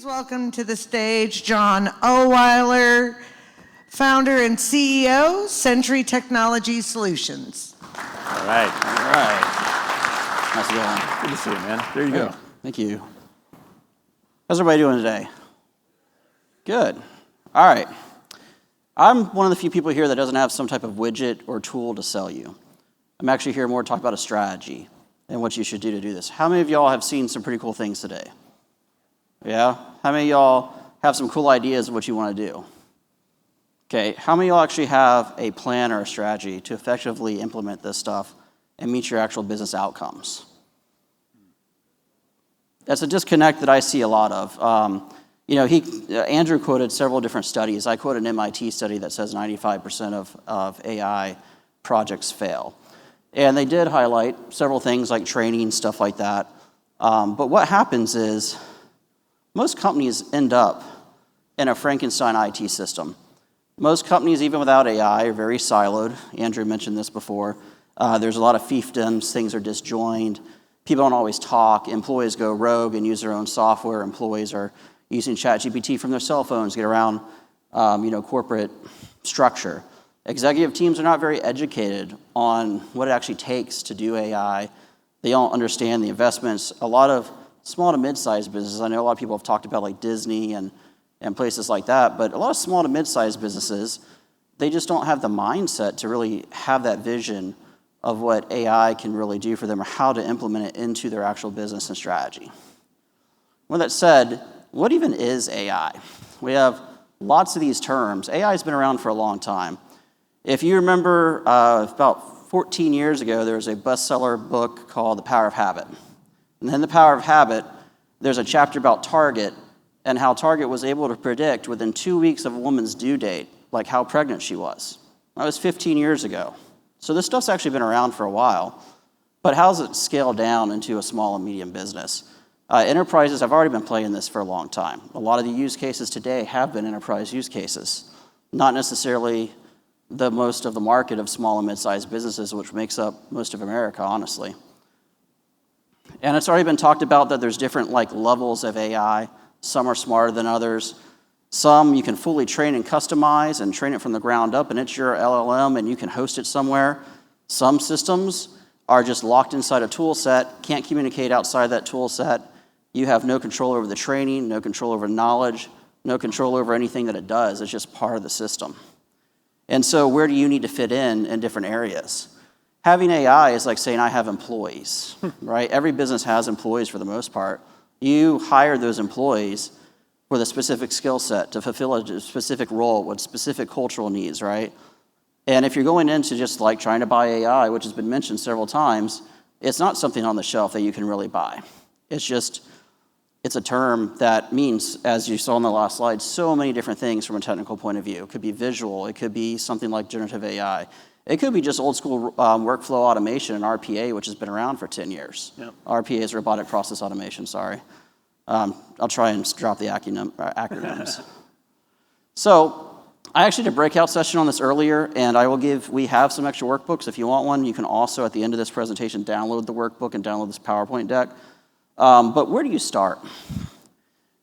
welcome to the stage John Ohlwiler, founder and CEO, Sentry Technology Solutions. All right. How's it going? Good to see you, man. There you go. Thank you. How's everybody doing today? Good. All right. I'm one of the few people here that doesn't have some type of widget or tool to sell you. I'm actually here more to talk about a strategy and what you should do to do this. How many of y'all have seen some pretty cool things today? Yeah? How many of y'all have some cool ideas of what you want to do? Okay, how many of y'all actually have a plan or a strategy to effectively implement this stuff and meet your actual business outcomes? That's a disconnect that I see a lot of. Andrew quoted several different studies. I quoted an MIT study that says 95% of AI projects fail. And they did highlight several things like training, stuff like that. But what happens is most companies end up in a Frankenstein IT system. Most companies, even without AI, are very siloed. Andrew mentioned this before. There's a lot of fiefdoms. Things are disjoined. People don't always talk. Employees go rogue and use their own software. Employees are using ChatGPT from their cell phones to get around corporate structure. Executive teams are not very educated on what it actually takes to do AI. They don't understand the investments. A lot of small to mid-sized businesses, I know a lot of people have talked about like Disney and places like that, but a lot of small to mid-sized businesses, they just don't have the mindset to really have that vision of what AI can really do for them or how to implement it into their actual business and strategy. With that said, what even is AI? We have lots of these terms. AI has been around for a long time. If you remember, about 14 years ago, there was a bestseller book called The Power of Habit. And in The Power of Habit, there's a chapter about Target and how Target was able to predict within 2 weeks of a woman's due date, like how pregnant she was. That was 15 years ago. So this stuff's actually been around for a while. But how does it scale down into a small and medium business? Enterprises have already been playing this for a long time. A lot of the use cases today have been enterprise use cases, not necessarily the most of the market of small and mid-sized businesses, which makes up most of America, honestly. And it's already been talked about that there's different levels of AI. Some are smarter than others. Some you can fully train and customize and train it from the ground up, and it's your LLM, and you can host it somewhere. Some systems are just locked inside a tool set, can't communicate outside that tool set. You have no control over the training, no control over knowledge, no control over anything that it does. It's just part of the system. And so where do you need to fit in different areas? Having AI is like saying I have employees, right? Every business has employees for the most part. You hire those employees with a specific skill set to fulfill a specific role with specific cultural needs, right? And if you're going into just like trying to buy AI, which has been mentioned several times, it's not something on the shelf that you can really buy. It's a term that means, as you saw on the last slide, so many different things from a technical point of view. It could be visual. It could be something like generative AI. It could be just old school workflow automation and RPA, which has been around for 10 years. Yep. RPA is robotic process automation, sorry. I'll try and drop the acronyms. So I actually did a breakout session on this earlier, and we have some extra workbooks. If you want one, you can also, at the end of this presentation, download the workbook and download this PowerPoint deck. But where do you start?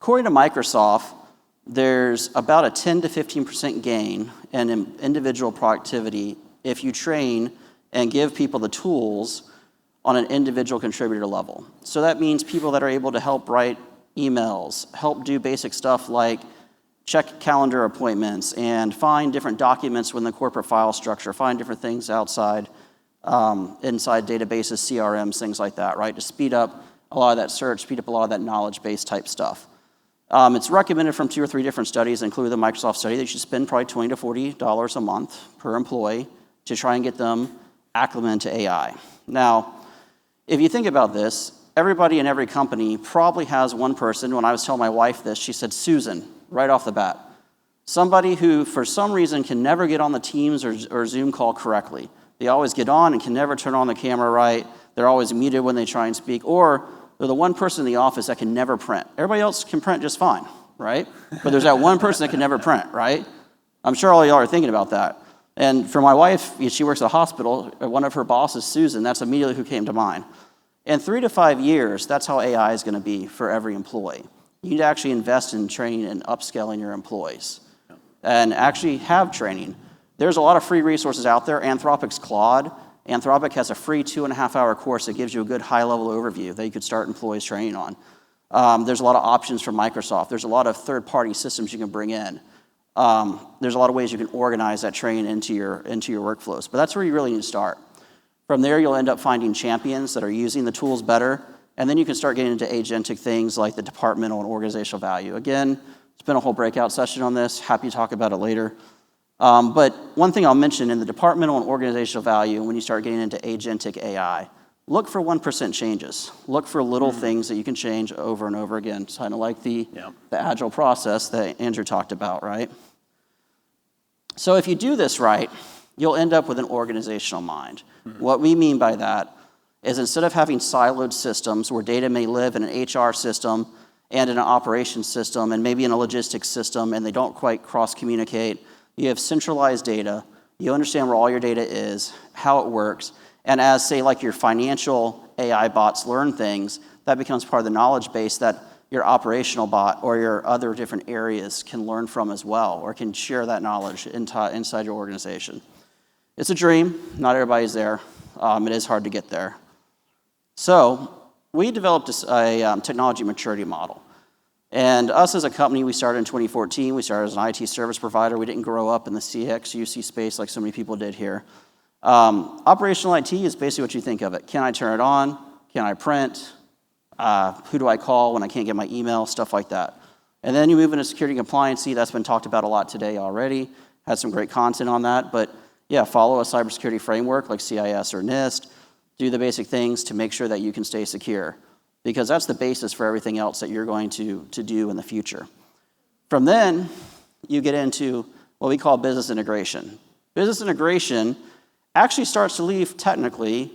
According to Microsoft, there's about a 10 to 15% gain in individual productivity if you train and give people the tools on an individual contributor level. So that means people that are able to help write emails, help do basic stuff like check calendar appointments and find different documents within the corporate file structure, find different things outside, inside databases, CRMs, things like that, right? To speed up a lot of that search, speed up a lot of that knowledge-based type stuff. It's recommended from 2 or 3 different studies, including the Microsoft study, that you should spend probably $20 to $40 a month per employee to try and get them acclimated to AI. Now, if you think about this, everybody in every company probably has one person. When I was telling my wife this, she said Susan, right off the bat. Somebody who, for some reason, can never get on the Teams or Zoom call correctly. They always get on and can never turn on the camera right. They're always muted when they try and speak. Or they're the one person in the office that can never print. Everybody else can print just fine, right? But there's that one person that can never print, right? I'm sure all of y'all are thinking about that. And for my wife, she works at a hospital. One of her bosses, Susan, that's immediately who came to mind. In 3 to 5 years, that's how AI is going to be for every employee. You need to actually invest in training and upskilling your employees and actually have training. There's a lot of free resources out there. Anthropic's Claude. Anthropic has a free 2.5-hour course that gives you a good high-level overview that you could start employees training on. There's a lot of options from Microsoft. There's a lot of third-party systems you can bring in. There's a lot of ways you can organize that training into your workflows. But that's where you really need to start. From there, you'll end up finding champions that are using the tools better, and then you can start getting into agentic things like the departmental and organizational value. Again, it's been a whole breakout session on this. Happy to talk about it later. But one thing I'll mention in the departmental and organizational value, when you start getting into agentic AI, look for 1% changes. Look for little things that you can change over and over again. It's kind of like the agile process that Andrew talked about, right? So if you do this right, you'll end up with an organizational mind. What we mean by that is instead of having siloed systems where data may live in an HR system and in an operations system and maybe in a logistics system and they don't quite cross-communicate, you have centralized data, you understand where all your data is, how it works, and as, say, like your financial AI bots learn things, that becomes part of the knowledge base that your operational bot or your other different areas can learn from as well or can share that knowledge inside your organization. It's a dream. Not everybody's there. It is hard to get there. So we developed a technology maturity model. And us as a company, we started in 2014. We started as an IT service provider. We didn't grow up in the CX, UC space like so many people did here. Operational IT is basically what you think of it. Can I turn it on? Can I print? Who do I call when I can't get my email? Stuff like that. And then you move into security and compliancy. That's been talked about a lot today already. Had some great content on that. But yeah, follow a cybersecurity framework like CIS or NIST. Do the basic things to make sure that you can stay secure, because that's the basis for everything else that you're going to do in the future. From then, you get into what we call business integration. Business integration actually starts to leave, technically,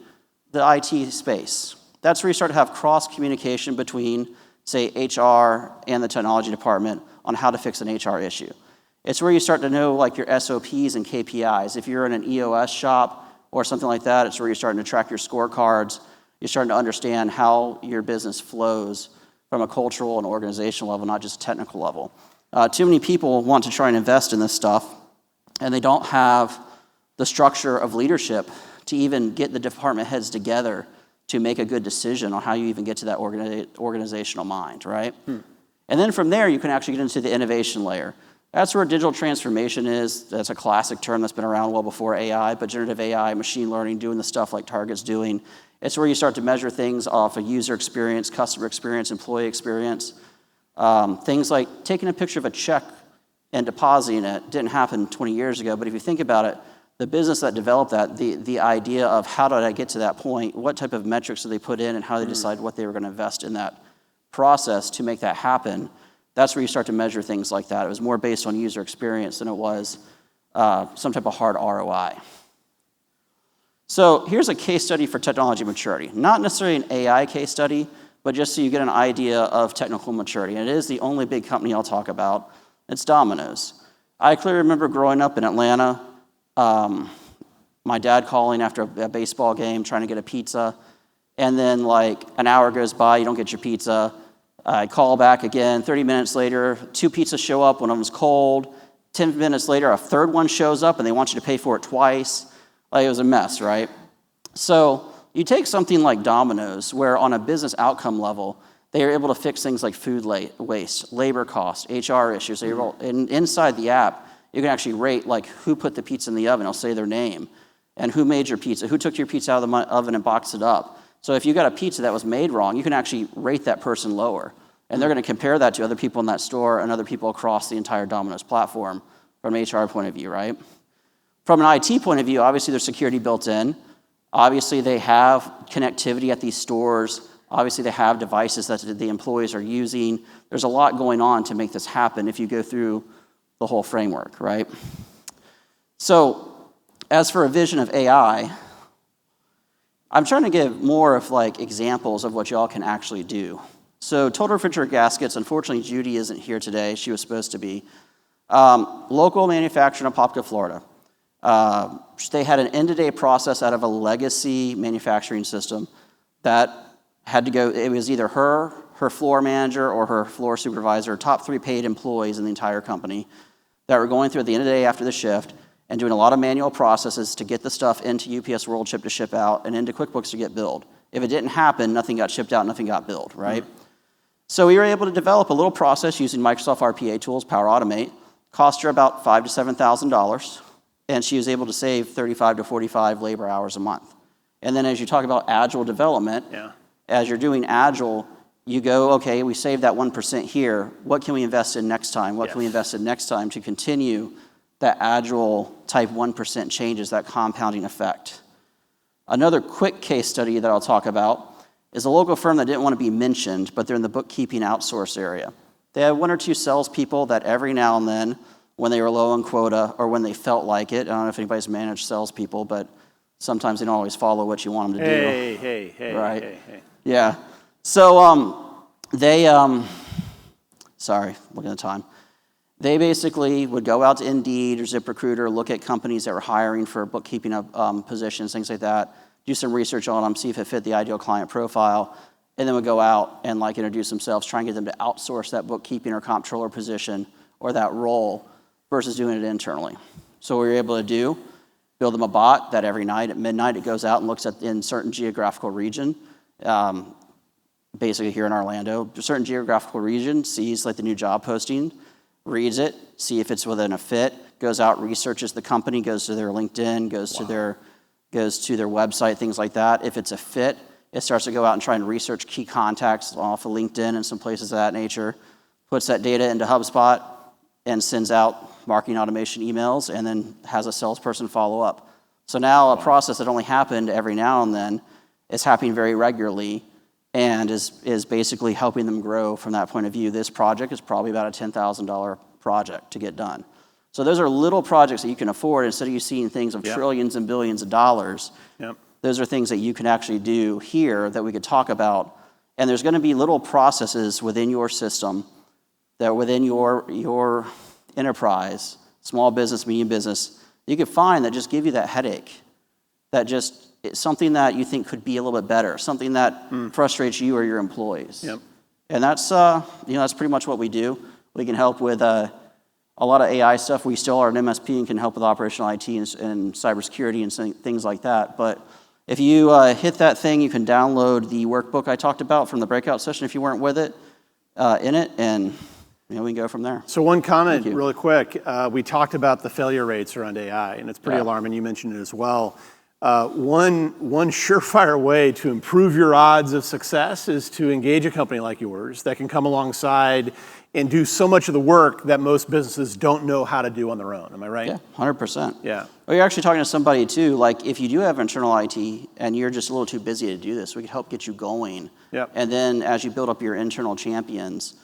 the IT space. That's where you start to have cross-communication between, say, HR and the technology department on how to fix an HR issue. It's where you start to know, like, your SOPs and KPIs. If you're in an EOS shop or something like that, it's where you're starting to track your scorecards. You're starting to understand how your business flows from a cultural and organizational level, not just technical level. Too many people want to try and invest in this stuff, and they don't have the structure of leadership to even get the department heads together to make a good decision on how you even get to that organizational mind, right? And then from there, you can actually get into the innovation layer. That's where digital transformation is. That's a classic term that's been around well before AI, but generative AI, machine learning, doing the stuff like Target's doing. It's where you start to measure things off of user experience, customer experience, employee experience. Things like taking a picture of a check and depositing it didn't happen 20 years ago, but if you think about it, the business that developed that, the idea of how did I get to that point, what type of metrics did they put in, and how they decided what they were going to invest in that process to make that happen, that's where you start to measure things like that. It was more based on user experience than it was some type of hard ROI. So here's a case study for technology maturity. Not necessarily an AI case study, but just so you get an idea of technical maturity. And it is the only big company I'll talk about. It's Domino's. I clearly remember growing up in Atlanta, my dad calling after a baseball game trying to get a pizza, and then like an hour goes by, you don't get your pizza. I call back again, 30 minutes later, 2 pizzas show up, one of them's cold. 10 minutes later, a third one shows up, and they want you to pay for it twice. Like, it was a mess, right? So you take something like Domino's, where on a business outcome level, they are able to fix things like food waste, labor costs, HR issues. And inside the app, you can actually rate like who put the pizza in the oven. I'll say their name. And who made your pizza, who took your pizza out of the oven and boxed it up. So if you got a pizza that was made wrong, you can actually rate that person lower. And they're going to compare that to other people in that store and other people across the entire Domino's platform from an HR point of view, right? From an IT point of view, obviously there's security built in. Obviously they have connectivity at these stores. Obviously they have devices that the employees are using. There's a lot going on to make this happen if you go through the whole framework, right? So as for a vision of AI, I'm trying to give more of like examples of what y'all can actually do. So total refrigerator gaskets, unfortunately Judy isn't here today. She was supposed to be. Local manufacturer in Apopka, Florida. They had an end-to-day process out of a legacy manufacturing system that had to go, it was either her her floor manager or her floor supervisor, top 3 paid employees in the entire company that were going through at the end of the day after the shift and doing a lot of manual processes to get the stuff into UPS WorldShip to ship out and into QuickBooks to get billed. If it didn't happen, nothing got shipped out, nothing got billed, right? So we were able to develop a little process using Microsoft RPA tools, Power Automate. Cost her about $5,000 to $7,000, and she was able to save 35 to 45 labor hours a month. And then as you talk about agile development, as you're doing agile, you go, okay, we saved that 1% here. What can we invest in next time? What can we invest in next time to continue that agile type 1% changes, that compounding effect? Another quick case study that I'll talk about is a local firm that didn't want to be mentioned, but they're in the bookkeeping outsource area. They had 1 or 2 salespeople that every now and then, when they were low on quota or when they felt like it, I don't know if anybody's managed salespeople, but sometimes they don't always follow what you want them to do. Hey. Right? Yeah. So sorry, looking at the time. They basically would go out to Indeed or ZipRecruiter, look at companies that were hiring for bookkeeping positions, things like that, do some research on them, see if it fit the ideal client profile, and then would go out and introduce themselves, try and get them to outsource that bookkeeping or comptroller position or that role versus doing it internally. So what we were able to do, build them a bot that every night at midnight it goes out and looks at in certain geographical region, basically here in Orlando, a certain geographical region, sees the new job posting, reads it, see if it's within a fit, goes out, researches the company, goes to their LinkedIn, goes to their website, things like that. If it's a fit, it starts to go out and try and research key contacts off of LinkedIn and some places of that nature, puts that data into HubSpot, and sends out marketing automation emails, and then has a salesperson follow up. So now a process that only happened every now and then is happening very regularly and is basically helping them grow from that point of view. This project is probably about a $10,000 project to get done. So those are little projects that you can afford instead of you seeing things of trillions and billions of dollars. Those are things that you can actually do here that we could talk about. And there's going to be little processes within your system that within your enterprise, small business, medium business, you could find that just give you that headache, that just it's something that you think could be a little bit better, something that frustrates you or your employees. And that's that's pretty much what we do. We can help with a lot of AI stuff. We still are an MSP and can help with operational IT and cybersecurity and things like that. But if you hit that thing, you can download the workbook I talked about from the breakout session if you weren't with it, in it, and we can go from there. So one comment really quick. We talked about the failure rates around AI, and it's pretty alarming. You mentioned it as well. One surefire way to improve your odds of success is to engage a company like yours that can come alongside and do so much of the work that most businesses don't know how to do on their own. Am I right? Yeah, 100%. Yeah. Well, you're actually talking to somebody too, if you do have internal IT and you're just a little too busy to do this, we could help get you going. And then as you build up your internal champions,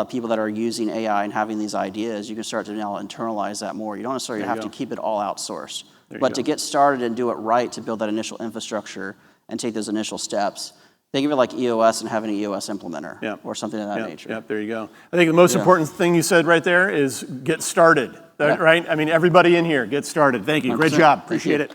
people that are using AI and having these ideas, you can start to now internalize that more. You don't necessarily have to keep it all outsourced. But to get started and do it right, to build that initial infrastructure and take those initial steps, think of it like EOS and have an EOS implementer or something of that nature. There you go. I think the most important thing you said right there is get started, right? I mean, everybody in here, get started. Thank you. Great job. Appreciate it.